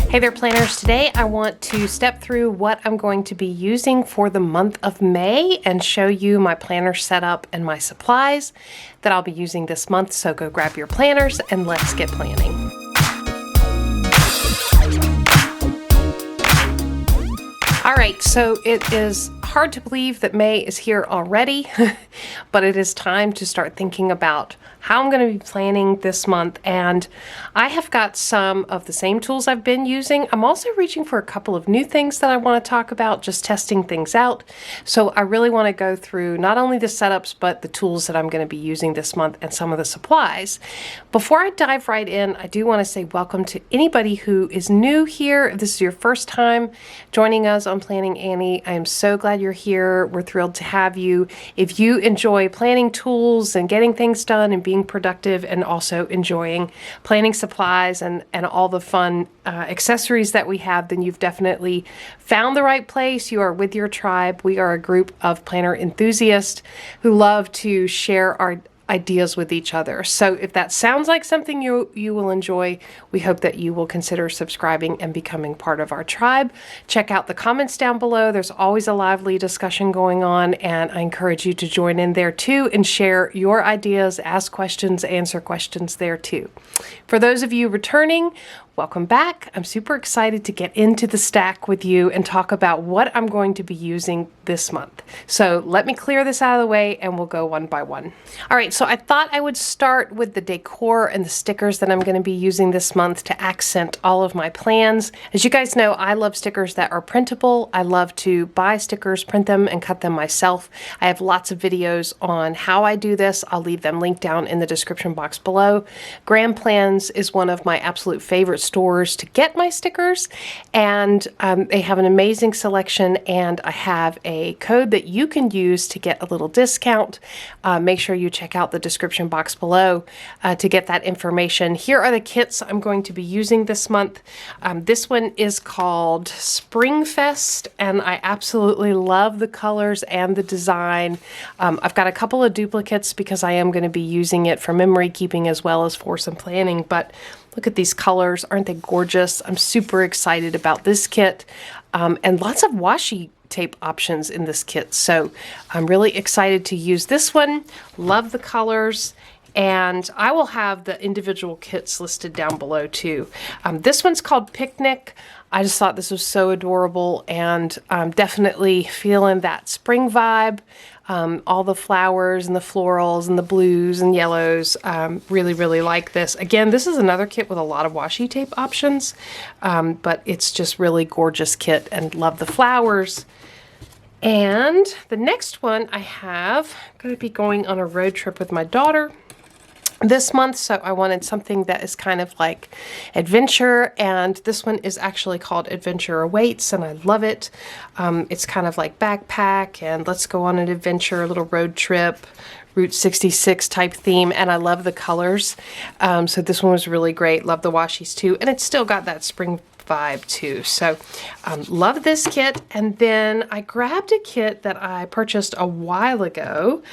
Hey there, planners. Today I want to step through what I'm going to be using for the month of May and show you my planner setup and my supplies that I'll be using this month. So go grab your planners and let's get planning. All right, so it is hard to believe that May is here already, but it is time to start thinking about how I'm going to be planning this month. And I have got some of the same tools I've been using. I'm also reaching for a couple of new things that I want to talk about, just testing things out. So I really want to go through not only the setups, but the tools that I'm going to be using this month and some of the supplies. Before I dive right in, I do want to say welcome to anybody who is new here. If this is your first time joining us on Planning Annie, I am so glad you're here. We're thrilled to have you. If you enjoy planning tools and getting things done and being productive and also enjoying planning supplies and all the fun accessories that we have, then you've definitely found the right place. You are with your tribe. We are a group of planner enthusiasts who love to share our ideas with each other. So if that sounds like something you will enjoy, we hope that you will consider subscribing and becoming part of our tribe. Check out the comments down below. There's always a lively discussion going on, and I encourage you to join in there too and share your ideas, ask questions, answer questions there too. For those of you returning, welcome back. I'm super excited to get into the stack with you and talk about what I'm going to be using this month. So let me clear this out of the way and we'll go one by one. All right, so I thought I would start with the decor and the stickers that I'm going to be using this month to accent all of my plans. As you guys know, I love stickers that are printable. I love to buy stickers, print them, and cut them myself. I have lots of videos on how I do this. I'll leave them linked down in the description box below. Grand Plans is one of my absolute favorite stores to get my stickers, and they have an amazing selection, and I have a code that you can use to get a little discount. Make sure you check out the description box below to get that information. Here are the kits I'm going to be using this month. This one is called Spring Fest, and I absolutely love the colors and the design. I've got a couple of duplicates because I am going to be using it for memory keeping as well as for some planning, but look at these colors. Aren't they gorgeous? I'm super excited about this kit, and lots of washi tape options in this kit. So I'm really excited to use this one. Love the colors. And I will have the individual kits listed down below too. This one's called Picnic. I just thought this was so adorable, and I'm definitely feeling that spring vibe. All the flowers and the florals and the blues and yellows. Really, really like this. Again, this is another kit with a lot of washi tape options, but it's just really gorgeous kit, and love the flowers. And the next one I have, I'm going to be going on a road trip with my daughter this month, so I wanted something that is kind of like adventure, and this one is actually called Adventure Awaits, and I love it. It's kind of like backpack and let's go on an adventure, a little road trip, Route 66 type theme, and I love the colors. So this one was really great. Love the washi's too, and it's still got that spring vibe too. So love this kit. And then I grabbed a kit that I purchased a while ago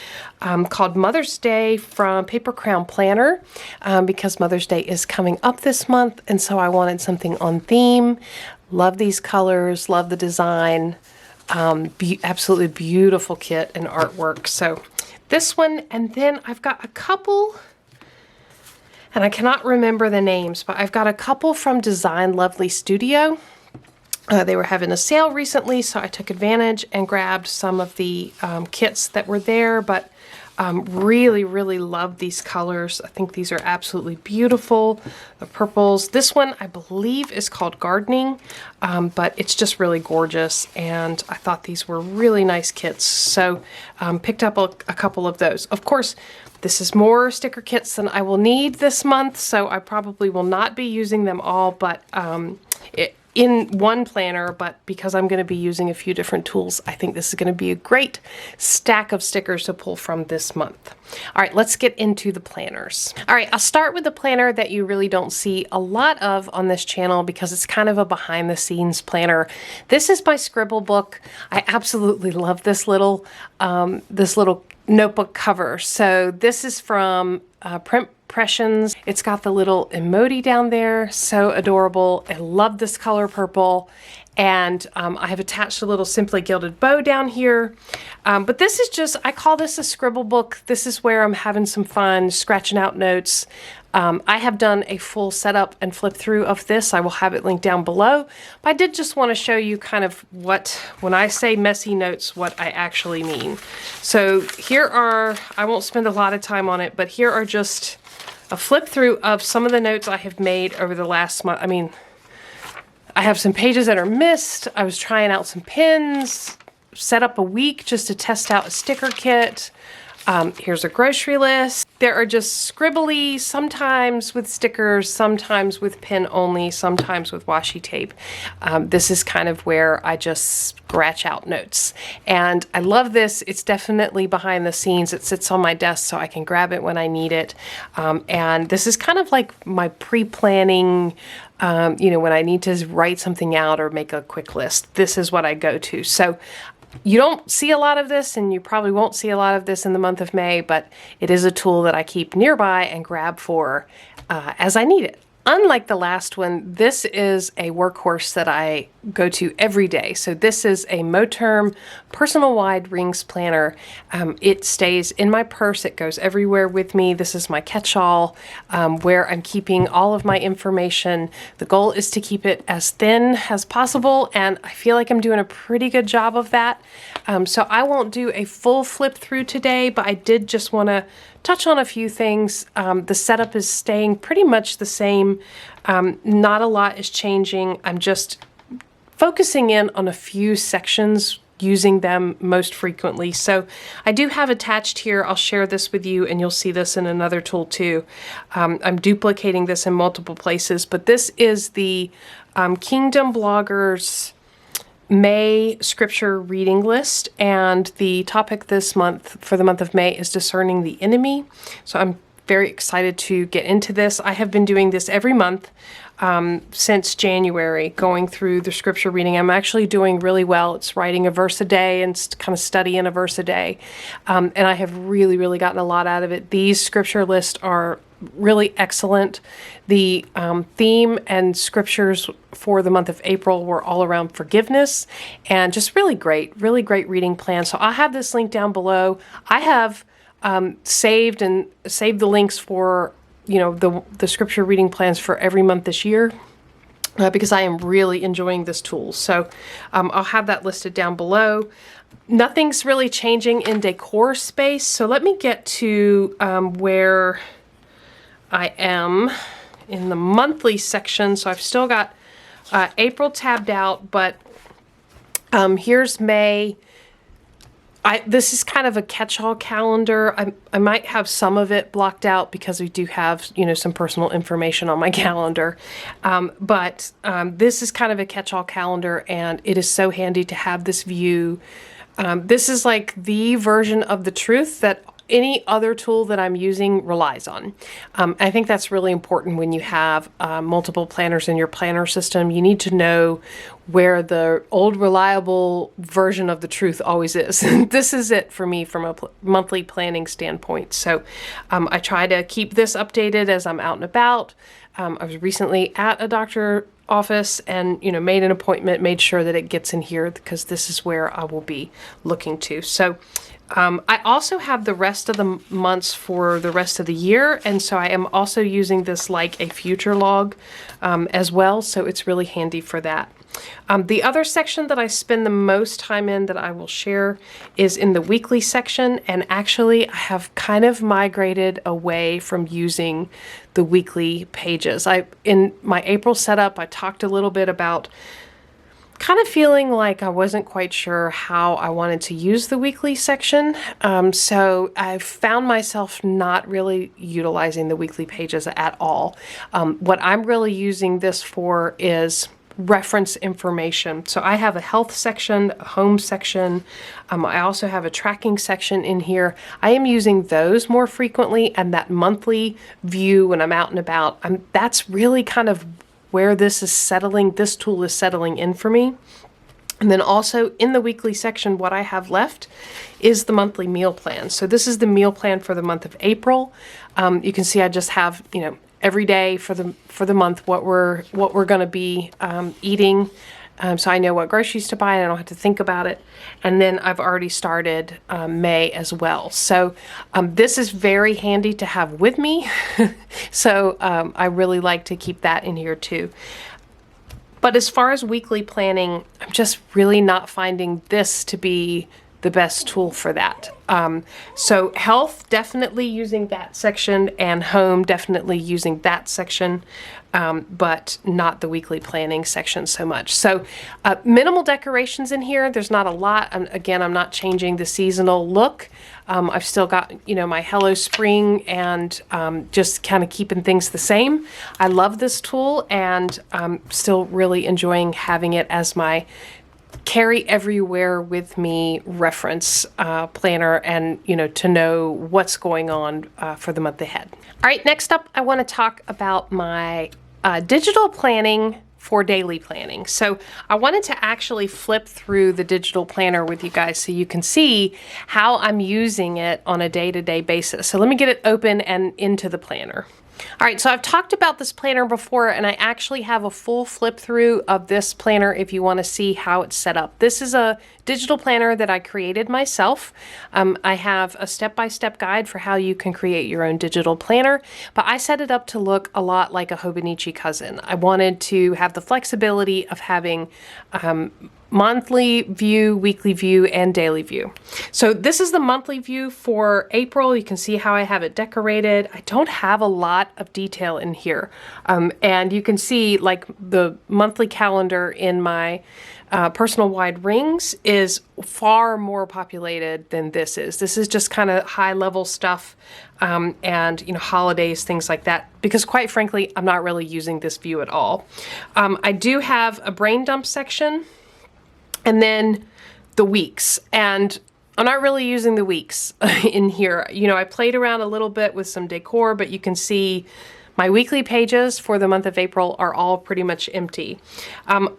called Mother's Day from Paper Crown Planner, because Mother's Day is coming up this month, and so I wanted something on theme. Love these colors, love the design. Absolutely beautiful kit and artwork. So this one, and then I've got a couple, and I cannot remember the names, but I've got a couple from Design Lovely Studio. They were having a sale recently, so I took advantage and grabbed some of the kits that were there, but really, really love these colors. I think these are absolutely beautiful. The purples. This one, I believe, is called Gardening, but it's just really gorgeous, and I thought these were really nice kits, so picked up a couple of those. Of course, this is more sticker kits than I will need this month, so I probably will not be using them all, but in one planner, but because I'm going to be using a few different tools, I think this is going to be a great stack of stickers to pull from this month. All right, let's get into the planners. All right, I'll start with the planner that you really don't see a lot of on this channel because it's kind of a behind the scenes planner. This is my scribble book. I absolutely love this little notebook cover. So this is from impressions. It's got the little emoji down there, so adorable. I love this color purple. And I have attached a little Simply Gilded bow down here. But this is just, I call this a scribble book. This is where I'm having some fun, scratching out notes. I have done a full setup and flip through of this. I will have it linked down below. But I did just want to show you kind of what, when I say messy notes, what I actually mean. So here are, I won't spend a lot of time on it, but here are just a flip through of some of the notes I have made over the last month. I mean, I have some pages that are missed. I was trying out some pins, set up a week just to test out a sticker kit. Here's a grocery list. There are just scribbly, sometimes with stickers, sometimes with pin only, sometimes with washi tape. This is kind of where I just scratch out notes. And I love this. It's definitely behind the scenes. It sits on my desk so I can grab it when I need it. And this is kind of like my pre-planning, you know, when I need to write something out or make a quick list. This is what I go to. So you don't see a lot of this, and you probably won't see a lot of this in the month of May, but it is a tool that I keep nearby and grab for as I need it. Unlike the last one, this is a workhorse that I go to every day. So this is a Moterm personal wide rings planner. It stays in my purse. It goes everywhere with me. This is my catch-all where I'm keeping all of my information. The goal is to keep it as thin as possible, and I feel like I'm doing a pretty good job of that. So I won't do a full flip through today, but I did just want to touch on a few things. The setup is staying pretty much the same. Not a lot is changing. I'm just focusing in on a few sections, using them most frequently. So I do have attached here, I'll share this with you, and you'll see this in another tool too. I'm duplicating this in multiple places, but this is the Kingdom Bloggers May scripture reading list, and the topic this month for the month of May is discerning the enemy. So I'm very excited to get into this. I have been doing this every month since January, going through the scripture reading. I'm actually doing really well. It's writing a verse a day and kind of studying a verse a day. And I have really gotten a lot out of it. These scripture lists are really excellent. The theme and scriptures for the month of April were all around forgiveness, and just really great reading plan. So I'll have this link down below. I have saved the links for, you know, the scripture reading plans for every month this year because I am really enjoying this tool. So I'll have that listed down below. Nothing's really changing in decor space. So let me get to where I am in the monthly section. So I've still got April tabbed out, but here's May. This is kind of a catch-all calendar. I might have some of it blocked out because we do have, you know, some personal information on my calendar. But this is kind of a catch-all calendar, and it is so handy to have this view. This is like the version of the truth that any other tool that I'm using relies on. I think that's really important when you have multiple planners in your planner system. You need to know where the old reliable version of the truth always is. This is it for me from a monthly planning standpoint. So I try to keep this updated as I'm out and about. I was recently at a doctor's office and, you know, made an appointment, made sure that it gets in here because this is where I will be looking to. So I also have the rest of the months for the rest of the year, and so I am also using this like a future log as well, so it's really handy for that. The other section that I spend the most time in that I will share is in the weekly section, and actually I have kind of migrated away from using the weekly pages. In my April setup, I talked a little bit about kind of feeling like I wasn't quite sure how I wanted to use the weekly section. So I found myself not really utilizing the weekly pages at all. What I'm really using this for is reference information. So I have a health section, a home section. I also have a tracking section in here. I am using those more frequently, and that monthly view when I'm out and about, that's really kind of where this is settling, this tool is settling in for me. And then also in the weekly section, what I have left is the monthly meal plan. So this is the meal plan for the month of April. You can see I just have, every day for the month what we're going to be eating. So I know what groceries to buy and I don't have to think about it. And then I've already started May as well. So this is very handy to have with me. So I really like to keep that in here too. But as far as weekly planning, I'm just really not finding this to be the best tool for that. So health, definitely using that section, and home, definitely using that section, but not the weekly planning section so much. So minimal decorations in here. There's not a lot. Again, I'm not changing the seasonal look. I've still got, my Hello Spring and just kind of keeping things the same. I love this tool and I'm still really enjoying having it as my carry everywhere with me reference planner and, to know what's going on for the month ahead. All right, next up, I want to talk about my digital planning for daily planning. So I wanted to actually flip through the digital planner with you guys so you can see how I'm using it on a day-to-day basis. So let me get it open and into the planner. All right, so I've talked about this planner before, and I actually have a full flip through of this planner if you want to see how it's set up. This is a digital planner that I created myself. I have a step-by-step guide for how you can create your own digital planner, but I set it up to look a lot like a Hobonichi cousin. I wanted to have the flexibility of having monthly view, weekly view, and daily view. So this is the monthly view for April. You can see how I have it decorated. I don't have a lot of detail in here. And you can see like the monthly calendar in my personal wide rings is far more populated than this is. This is just kind of high level stuff and holidays, things like that, because quite frankly, I'm not really using this view at all. I do have a brain dump section and then the weeks, and I'm not really using the weeks in here. I played around a little bit with some decor, but you can see my weekly pages for the month of April are all pretty much empty.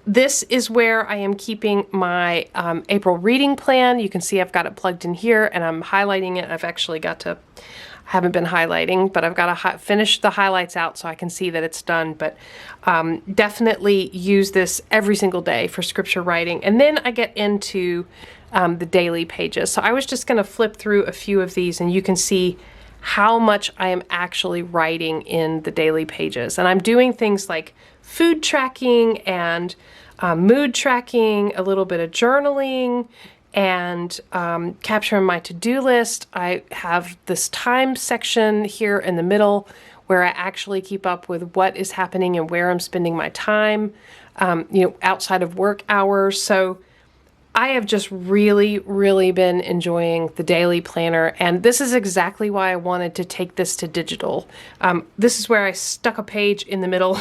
This is where I am keeping my April reading plan. You can see I've got it plugged in here and I'm highlighting it. I've actually got to, haven't been highlighting, but I've got to finish the highlights out so I can see that it's done. But definitely use this every single day for scripture writing. And then I get into the daily pages. So I was just going to flip through a few of these and you can see how much I am actually writing in the daily pages. And I'm doing things like food tracking and mood tracking, a little bit of journaling, and capturing my to-do list. I have this time section here in the middle where I actually keep up with what is happening and where I'm spending my time, outside of work hours. So I have just really, really been enjoying the daily planner, and this is exactly why I wanted to take this to digital. This is where I stuck a page in the middle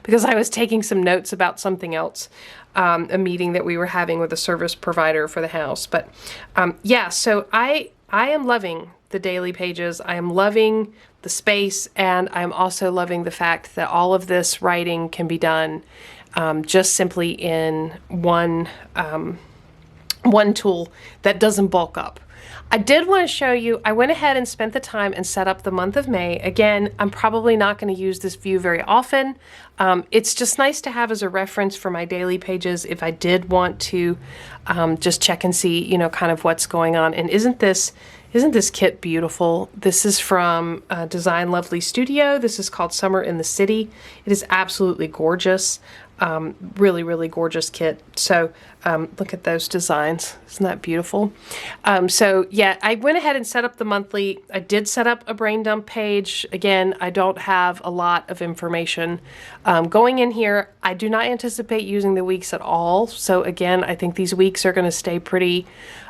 because I was taking some notes about something else, a meeting that we were having with a service provider for the house. But yeah, so I am loving the daily pages. I am loving the space, and I'm also loving the fact that all of this writing can be done just simply in one tool that doesn't bulk up. I did want to show you, I went ahead and spent the time and set up the month of May. Again, I'm probably not going to use this view very often. It's just nice to have as a reference for my daily pages if I did want to just check and see, kind of what's going on. And isn't this kit beautiful? This is from Design Lovely Studio. This is called Summer in the City. It is absolutely gorgeous. Really, really gorgeous kit. So look at those designs. Isn't that beautiful? So yeah, I went ahead and set up the monthly. I did set up a brain dump page. Again, I don't have a lot of information going in here. I do not anticipate using the weeks at all. So again, I think these weeks are going to stay pretty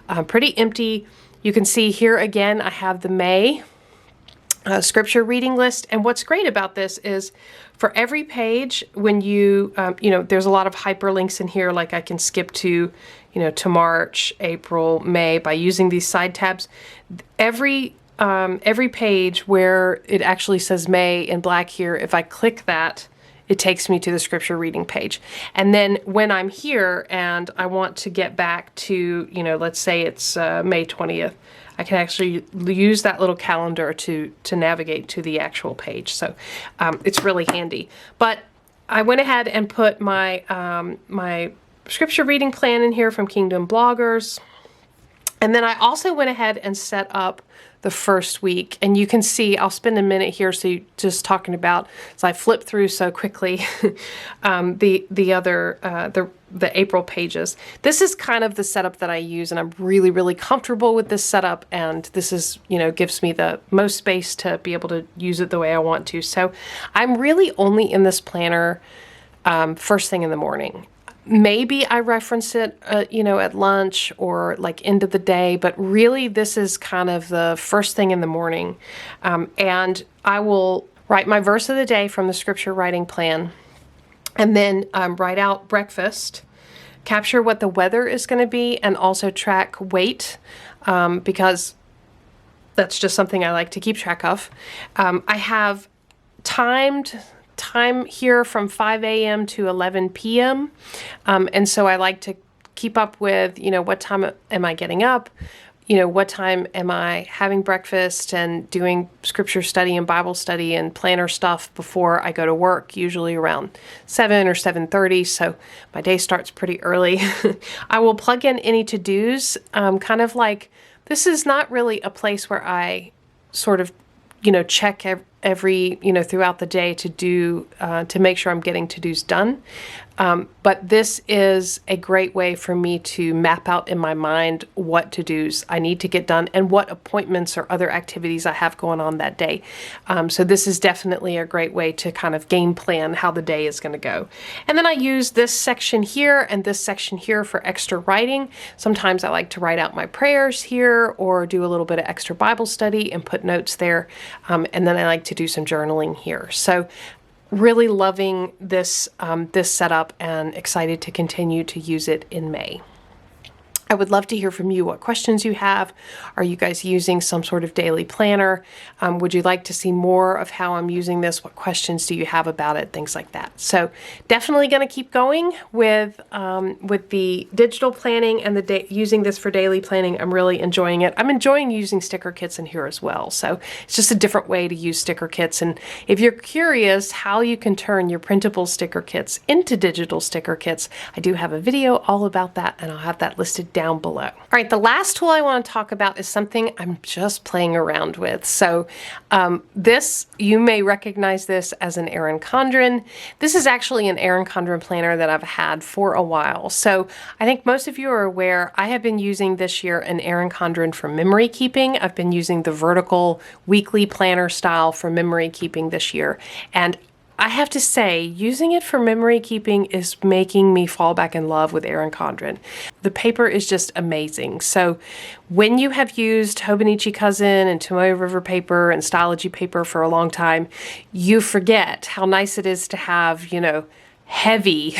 empty. You can see here again, I have the May scripture reading list. And what's great about this is for every page, when you, there's a lot of hyperlinks in here, like I can skip to, to March, April, May by using these side tabs. Every page where it actually says May in black here, if I click that, it takes me to the scripture reading page. And then when I'm here and I want to get back to, let's say it's May 20th, I can actually use that little calendar to navigate to the actual page. So it's really handy. But I went ahead and put my my scripture reading plan in here from Kingdom Bloggers. And then I also went ahead and set up the first week. And you can see, I'll spend a minute here just talking about, as I flip through so quickly, the April pages. This is kind of the setup that I use, and I'm really, really comfortable with this setup. And this is, gives me the most space to be able to use it the way I want to. So I'm really only in this planner first thing in the morning. Maybe I reference it, at lunch or like end of the day, but really this is kind of the first thing in the morning. And I will write my verse of the day from the scripture writing plan, and then write out breakfast, capture what the weather is going to be, and also track weight, because that's just something I like to keep track of. I have timed time here from 5 a.m. to 11 p.m. And so I like to keep up with, what time am I getting up? What time am I having breakfast and doing scripture study and Bible study and planner stuff before I go to work, usually around 7 or 7:30. So my day starts pretty early. I will plug in any to-dos, kind of like, this is not really a place where I sort of, check every, throughout the day to do, to make sure I'm getting to-dos done. But this is a great way for me to map out in my mind what to-dos I need to get done and what appointments or other activities I have going on that day. So this is definitely a great way to kind of game plan how the day is going to go. And then I use this section here and this section here for extra writing. Sometimes I like to write out my prayers here or do a little bit of extra Bible study and put notes there. And then I like to do some journaling here. So really loving this this setup and excited to continue to use it in May. I would love to hear from you what questions you have. Are you guys using some sort of daily planner? Would you like to see more of how I'm using this? What questions do you have about it? Things like that. So definitely going to keep going with the digital planning and using this for daily planning. I'm really enjoying it. I'm enjoying using sticker kits in here as well. So it's just a different way to use sticker kits. And if you're curious how you can turn your printable sticker kits into digital sticker kits, I do have a video all about that, and I'll have that listed down below. All right, the last tool I want to talk about is something I'm just playing around with. So this, you may recognize this as an Erin Condren. This is actually an Erin Condren planner that I've had for a while. So I think most of you are aware, I have been using this year an Erin Condren for memory keeping. I've been using the vertical weekly planner style for memory keeping this year. And I have to say, using it for memory keeping is making me fall back in love with Erin Condren. The paper is just amazing. So when you have used Hobonichi Cousin and Tomoe River paper and Stylogy paper for a long time, you forget how nice it is to have, heavy,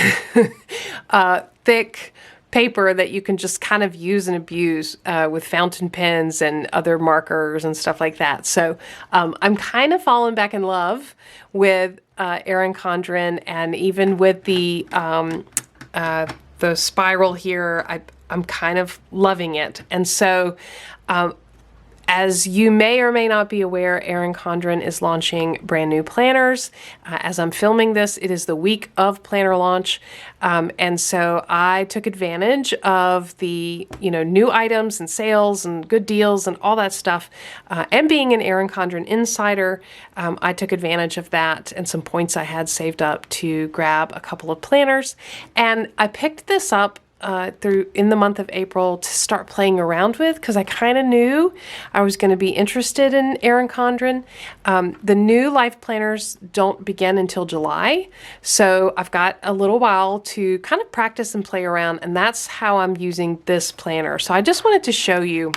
thick paper that you can just kind of use and abuse with fountain pens and other markers and stuff like that. So I'm kind of falling back in love with Erin Condren, and even with the spiral here, I'm kind of loving it. And so as you may or may not be aware, Erin Condren is launching brand new planners. As I'm filming this, it is the week of planner launch. And so I took advantage of the, new items and sales and good deals and all that stuff. And being an Erin Condren insider, I took advantage of that and some points I had saved up to grab a couple of planners. And I picked this up in the month of April to start playing around with, because I kind of knew I was going to be interested in Erin Condren. The new life planners don't begin until July, so I've got a little while to kind of practice and play around, and that's how I'm using this planner. So I just wanted to show you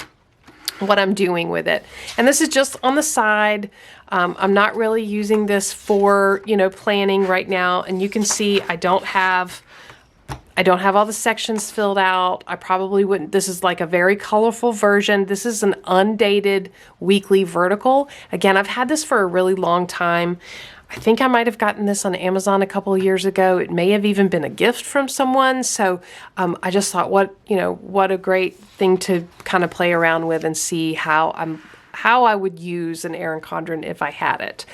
what I'm doing with it. And this is just on the side. I'm not really using this for, planning right now, and you can see I don't have all the sections filled out. I probably wouldn't. This is like a very colorful version. This is an undated weekly vertical. Again, I've had this for a really long time. I think I might have gotten this on Amazon a couple of years ago. It may have even been a gift from someone. So I just thought, what a great thing to kind of play around with and see how I would use an Erin Condren if I had it.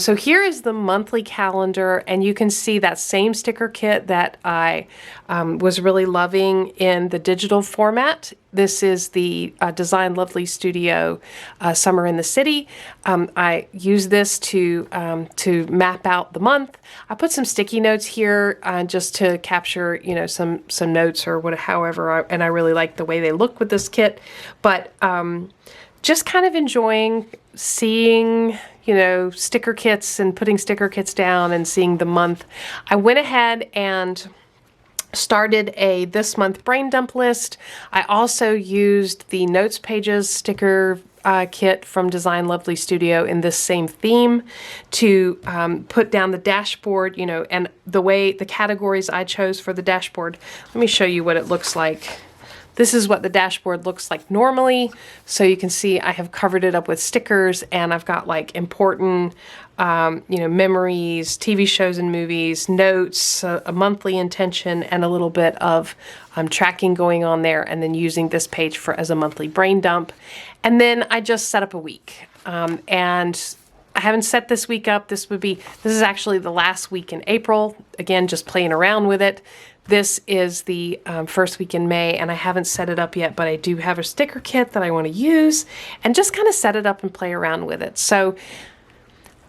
So here is the monthly calendar, and you can see that same sticker kit that I was really loving in the digital format. This is the Design Lovely Studio Summer in the City. I use this to map out the month. I put some sticky notes here just to capture, some notes or however, and I really like the way they look with this kit. But just kind of enjoying seeing, sticker kits and putting sticker kits down and seeing the month. I went ahead and started a this month brain dump list. I also used the Notes Pages sticker kit from Design Lovely Studio in this same theme to put down the dashboard, and the categories I chose for the dashboard. Let me show you what it looks like. This is what the dashboard looks like normally. So you can see I have covered it up with stickers, and I've got like important, memories, TV shows and movies, notes, a monthly intention, and a little bit of tracking going on there, and then using this page as a monthly brain dump. And then I just set up a week. And I haven't set this week up. This is actually the last week in April. Again, just playing around with it. This is the first week in May, and I haven't set it up yet, but I do have a sticker kit that I want to use and just kind of set it up and play around with it. So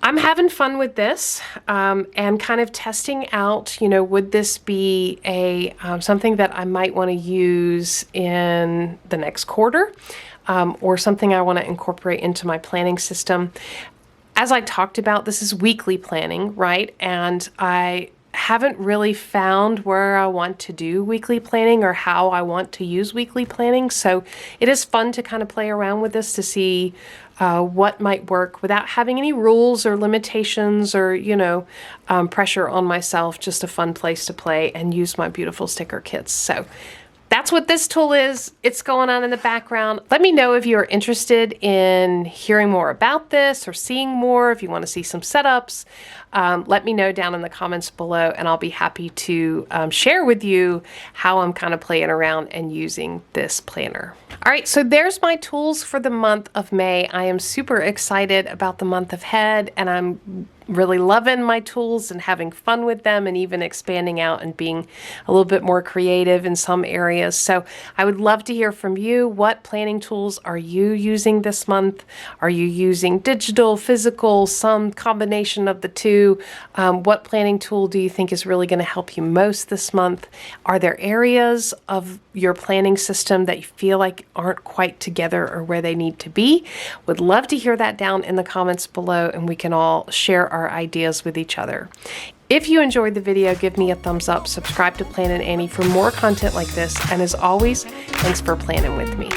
I'm having fun with this and kind of testing out, would this be something that I might want to use in the next quarter or something I want to incorporate into my planning system. As I talked about, this is weekly planning, right? And I haven't really found where I want to do weekly planning or how I want to use weekly planning. So it is fun to kind of play around with this to see what might work without having any rules or limitations or, pressure on myself. Just a fun place to play and use my beautiful sticker kits. So that's what this tool is. It's going on in the background. Let me know if you're interested in hearing more about this or seeing more, if you want to see some setups. Let me know down in the comments below, and I'll be happy to share with you how I'm kind of playing around and using this planner. All right, so there's my tools for the month of May. I am super excited about the month ahead, and I'm really loving my tools and having fun with them, and even expanding out and being a little bit more creative in some areas. So I would love to hear from you. What planning tools are you using this month? Are you using digital, physical, some combination of the two? What planning tool do you think is really going to help you most this month? Are there areas of your planning system that you feel like aren't quite together or where they need to be? Would love to hear that down in the comments below, and we can all share our ideas with each other. If you enjoyed the video, give me a thumbs up, subscribe to Plannin' Annie for more content like this, and as always, thanks for planning with me.